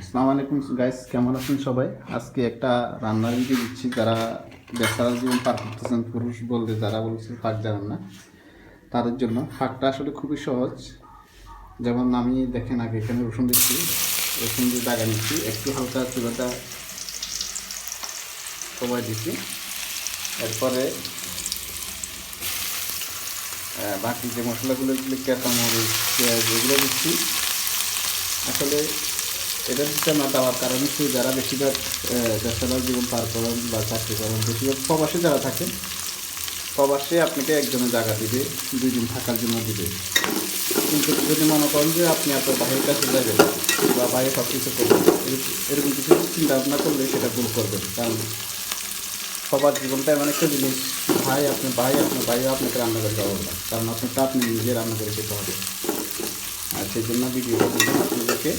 আসসালামু আলাইকুম গাইস, কেমন আছেন সবাই? আজকে একটা রান্নার ভিডিও দিচ্ছি। যারা ব্যাচেলার জীবন পার করতেছেন, পুরুষ বলতে যারা বলছে ফাঁক জানেন না, তাদের জন্য ফাঁকটা আসলে খুবই সহজ। যেমন আমি দেখেন আগে এখানে রসুন দিচ্ছি, রসুন দিয়ে দাগা নিচ্ছি, একটু হালকা চুলাটা কমাই দিচ্ছি। এরপরে বাকি যে মশলাগুলো কাঁচামরিচ, পেঁয়াজ এগুলো দিচ্ছি। আসলে এটা দিতে না দেওয়ার কারণ হচ্ছে যারা বেশিরভাগ ব্যাচেলার জীবন পার করেন বা চাকরি করেন, বেশিরভাগ প্রবাসী যারা থাকেন, প্রবাসে আপনাকে একজনের জায়গা দিবে, 2 দিন থাকার জন্য দিবে। কিন্তু যদি মনে করেন যে আপনি আপনার ভাইয়ের কাছে যাবেন বা ভাইয়ের সব কিছু করবেন, এরকম কিছু চিন্তা ভাবনা করলে সেটা ভুল করবেন। কারণ সবার জীবনটা এমন একটা জিনিস, আপনার ভাইও আপনাকে রান্না করে দেওয়া না, কারণ আপনারটা আপনি নিজে রান্না করে খেতে হবে। আর সেই জন্য ভিডিওটা আপনাদেরকে